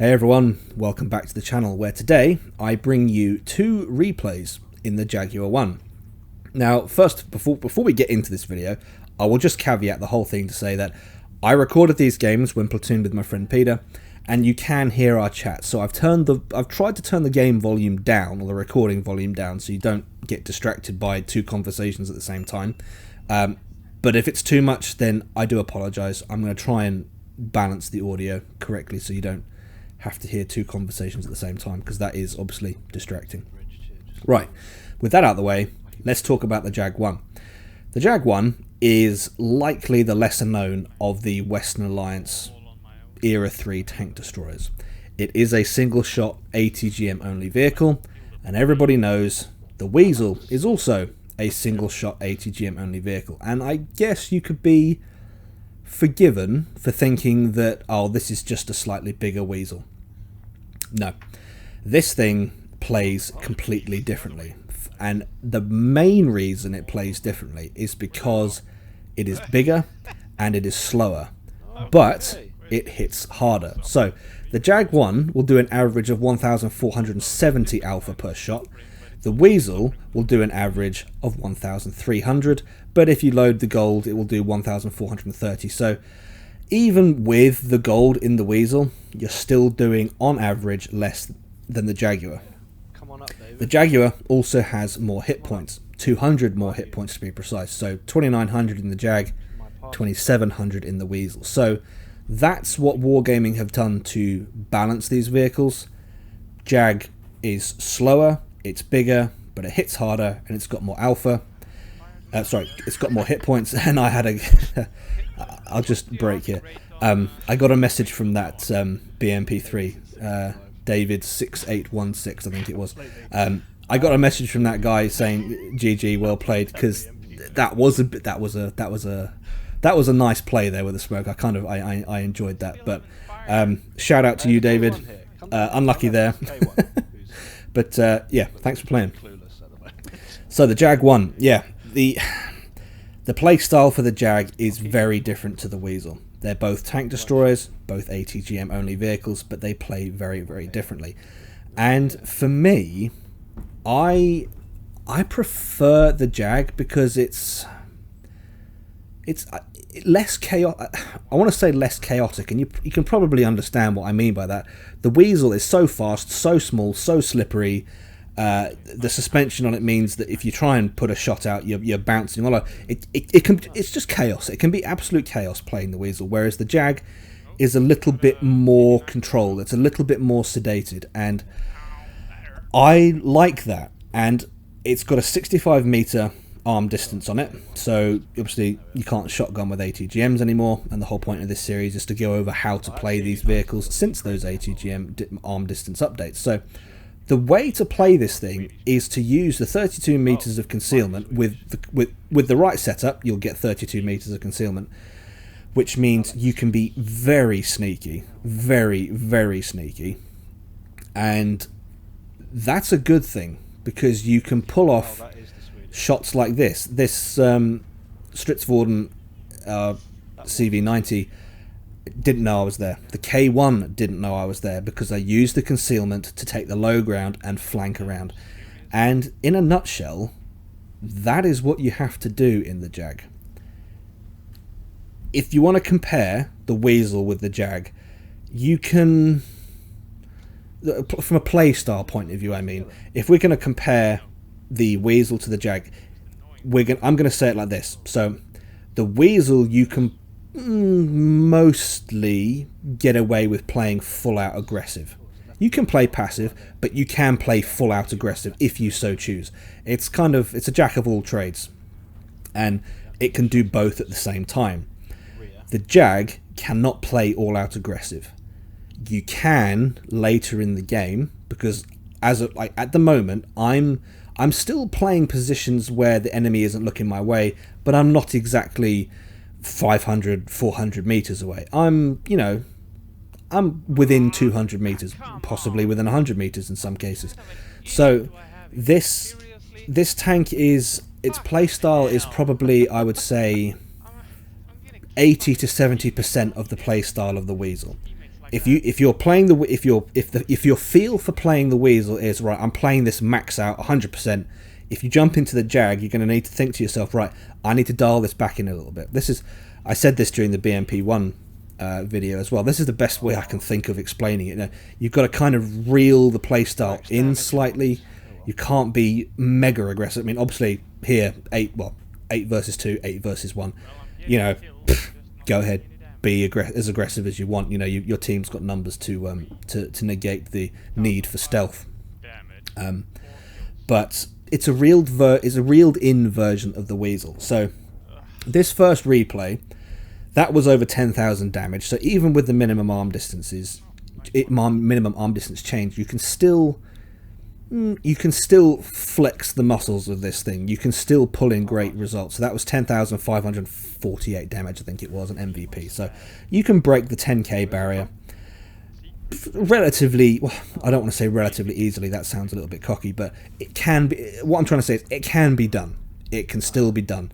Hey everyone, welcome back to the channel where today I bring you two replays in the Jaguar 1. Now first, before we get into this video, I will just caveat the whole thing to say that I recorded these games when platooned with my friend Peter, and you can hear our chat. So I've tried to turn the game volume down, or the recording volume down, so you don't get distracted by two conversations at the same time. But if it's too much, then I do apologise. I'm going to try and balance the audio correctly so you don't have to hear two conversations at the same time, because that is obviously distracting. Right, with that out of the way, let's talk about the Jag 1. The Jag 1 is likely the lesser known of the Western Alliance Era 3 tank destroyers. It is a single shot ATGM only vehicle, and everybody knows the Weasel is also a single shot ATGM only vehicle, and I guess you could be forgiven for thinking that, oh, this is just a slightly bigger Weasel. No, this thing plays completely differently, and the main reason it plays differently is because it is bigger and it is slower, but it hits harder. So the Jag 1 will do an average of 1,470 alpha per shot. The Weasel will do an average of 1,300, but if you load the gold, it will do 1,430. So even with the gold in the Weasel, you're still doing, on average, less than the Jaguar. The Jaguar also has more hit points, 200 more hit points to be precise. So 2,900 in the Jag, 2,700 in the Weasel. So that's what Wargaming have done to balance these vehicles. Jag is slower, it's bigger, but it hits harder, and it's got more alpha. It's got more hit points, and I had a... I'll just break here. I got a message from that BMP3, David6816, I think it was. I got a message from that guy saying, "GG, well played," because that was a nice play there with the smoke. I enjoyed that. But shout out to you, David. Unlucky there. But yeah, thanks for playing. So the Jag 1, yeah, the play style for the Jag is very different to the Weasel. They're both tank destroyers, both ATGM only vehicles, but they play very, very differently. And for me, I prefer the Jag because it's less chaotic. I want to say less chaotic, and you can probably understand what I mean by that. The Weasel is so fast, so small, so slippery. The suspension on it means that if you try and put a shot out, you're bouncing all over. It's just chaos. It can be absolute chaos playing the Weasel, whereas the Jag is a little bit more controlled. It's a little bit more sedated, and I like that. And it's got a 65 meter arm distance on it, so obviously you can't shotgun with ATGMs anymore, and the whole point of this series is to go over how to play these vehicles since those ATGM arm distance updates. So the way to play this thing is to use the 32 meters of concealment. With the right setup, you'll get 32 meters of concealment, which means you can be very sneaky, very, very sneaky, and that's a good thing because you can pull off shots like this. This Stridsvorden CV90 didn't know I was there. The K1 didn't know I was there because I used the concealment to take the low ground and flank around. And in a nutshell, that is what you have to do in the Jag. If you want to compare the Weasel with the Jag, you can, from a play style point of view, I mean, if we're going to compare the Weasel to the Jag, I'm going to say it like this. So the Weasel, you can mostly get away with playing full out aggressive. You can play passive, but you can play full out aggressive if you so choose. It's a jack of all trades, and it can do both at the same time. The Jag cannot play all out aggressive. You can later in the game, because at the moment I'm still playing positions where the enemy isn't looking my way, but I'm not exactly 500, 400 meters away. I'm within 200 meters, possibly within 100 meters in some cases. So this tank its playstyle is probably, I would say, 80 to 70% of the playstyle of the Weasel. if you're playing the if your feel for playing the Weasel is right, I'm playing this max out 100%. If you jump into the Jag, you're going to need to think to yourself, right, I need to dial this back in a little bit. I said this during the BMP1 video as well. This is the best way I can think of explaining it. You've got to kind of reel the playstyle in slightly. You can't be mega aggressive. I mean, obviously here 8 versus 2, 8 versus 1. Go ahead, be as aggressive as you want. Your team's got numbers to negate the need for stealth. But it's a reeled in version of the Weasel. So this first replay, that was over 10,000 damage. So even with the minimum arm distance change, you can still flex the muscles of this thing. You can still pull in great results. So that was 10,548 damage, I think it was, an MVP. So you can break the 10k barrier relatively, well, I don't want to say relatively easily, that sounds a little bit cocky, but it can be. What I'm trying to say is it can be done. It can still be done.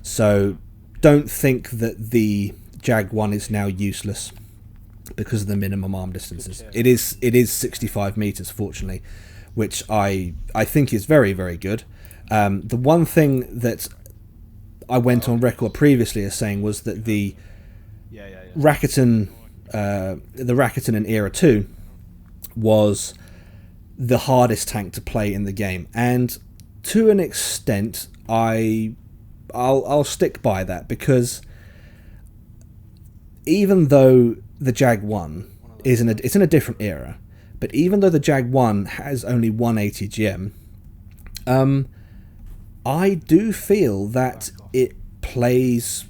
So don't think that the Jag 1 is now useless because of the minimum arm distances. It is 65 meters, fortunately, which I think is very, very good. The one thing that I went on record previously as saying was that the Rakuten in Era 2 was the hardest tank to play in the game, and to an extent I'll stick by that, because even though the Jag 1 it's in a different era, but even though the Jag 1 has only 1 ATGM, I do feel that it plays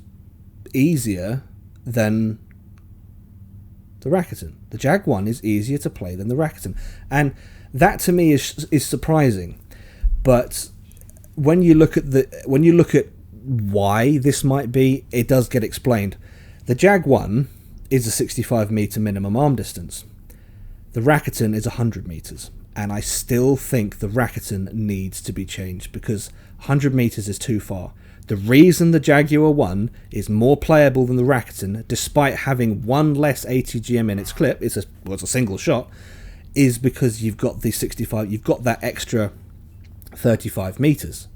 easier than the Rakuten. The Jag 1 is easier to play than the Rakuten, and that to me is surprising. But when you look at why this might be, it does get explained. The Jag 1 is a 65 meter minimum arm distance. The Rakuten is 100 meters, and I still think the Rakuten needs to be changed because 100 meters is too far. The reason the Jaguar 1 is more playable than the Rakuten, despite having one less ATGM in its clip, it's a single shot, is because you've got the 65, you've got that extra 35 meters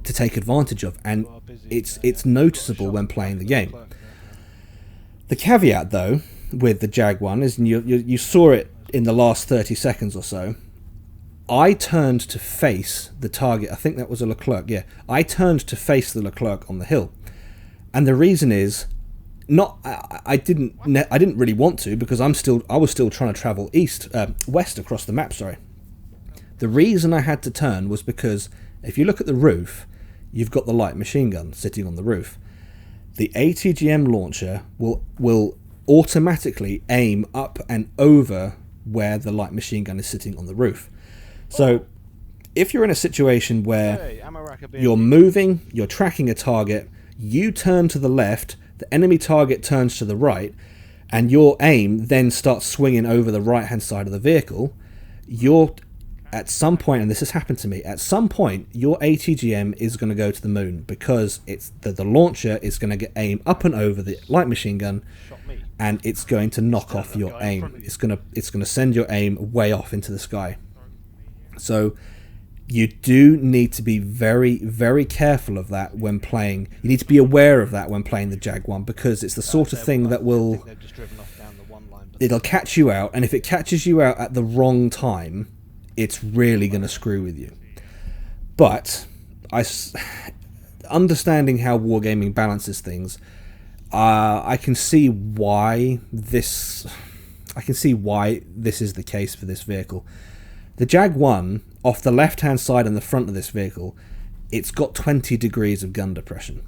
to take advantage of, and it's noticeable when playing the game. The caveat, though, with the Jag 1 is, and you saw it in the last 30 seconds or so, I turned to face the target. I think that was a Leclerc. Yeah, I turned to face the Leclerc on the hill, and the reason is I didn't really want to, because I was still trying to travel west across the map. Sorry. The reason I had to turn was because if you look at the roof, you've got the light machine gun sitting on the roof. The ATGM launcher will automatically aim up and over where the light machine gun is sitting on the roof. So if you're in a situation where you're moving, you're tracking a target, you turn to the left, the enemy target turns to the right, and your aim then starts swinging over the right hand side of the vehicle, at some point, and this has happened to me, at some point your ATGM is going to go to the moon, because it's the launcher is going to aim up and over the light machine gun, and it's going to knock off your aim. It's going to send your aim way off into the sky. So you do need to be very, very careful of that when playing. You need to be aware of that when playing the Jag 1, because it's the sort of thing that it'll catch you out, and if it catches you out at the wrong time, it's really going to screw with you. But understanding how wargaming balances things, I can see why this is the case for this vehicle. The Jag 1, off the left-hand side and the front of this vehicle, it's got 20 degrees of gun depression.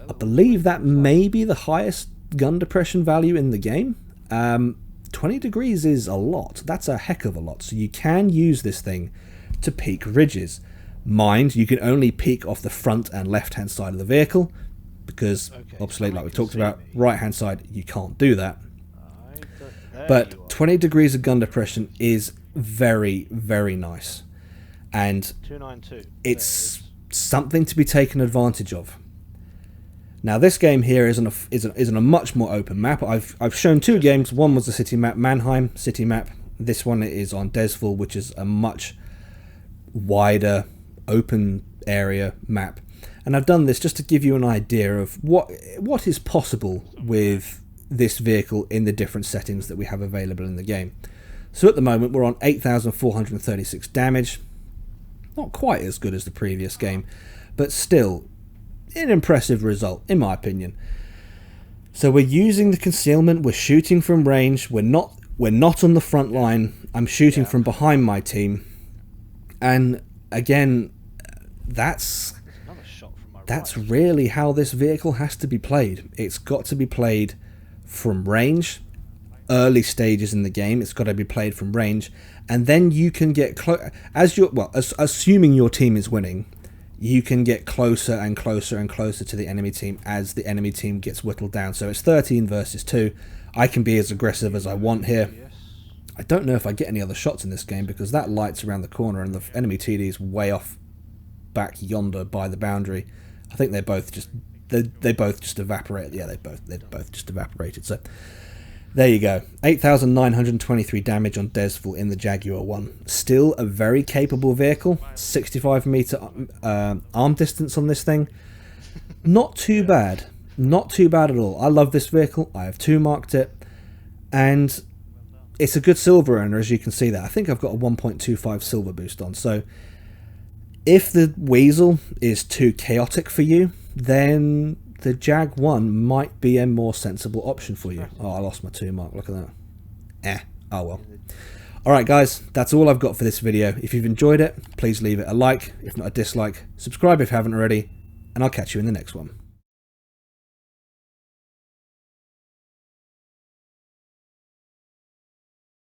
I believe that may be the highest gun depression value in the game. 20 degrees is a lot. That's a heck of a lot. So you can use this thing to peak ridges. Mind, you can only peak off the front and left-hand side of the vehicle, because obviously, like we talked about, right-hand side, you can't do that. But 20 degrees of gun depression is very, very nice, and it's something to be taken advantage of. Now this game here is on a much more open map. I've shown two games. One was the city map, Mannheim city map. This one is on Desval, which is a much wider open area map. And I've done this just to give you an idea of what is possible with this vehicle in the different settings that we have available in the game. So at the moment we're on 8,436 damage. Not quite as good as the previous game, but still an impressive result in my opinion. So we're using the concealment, we're shooting from range, we're not on the front line. I'm shooting from behind my team, and again, that's really how this vehicle has to be played. It's got to be played from range. Early stages in the game, it's got to be played from range, and then you can get assuming your team is winning, you can get closer and closer and closer to the enemy team as the enemy team gets whittled down. So it's 13 versus 2. I can be as aggressive as I want here. I don't know if I get any other shots in this game because that light's around the corner and the enemy TD is way off back yonder by the boundary. I think they both just evaporated. Yeah, they both just evaporated. So there you go. 8,923 damage on Desval in the Jaguar 1. Still a very capable vehicle. 65 meter arm distance on this thing. Not too bad. Not too bad at all. I love this vehicle. I have 2-marked it. And it's a good silver earner, as you can see there. I think I've got a 1.25 silver boost on. So if the Weasel is too chaotic for you, then the Jag 1 might be a more sensible option for you. Oh, I lost my 2-mark. Look at that. Oh well. Alright guys, that's all I've got for this video. If you've enjoyed it, please leave it a like, if not a dislike. Subscribe if you haven't already, and I'll catch you in the next one.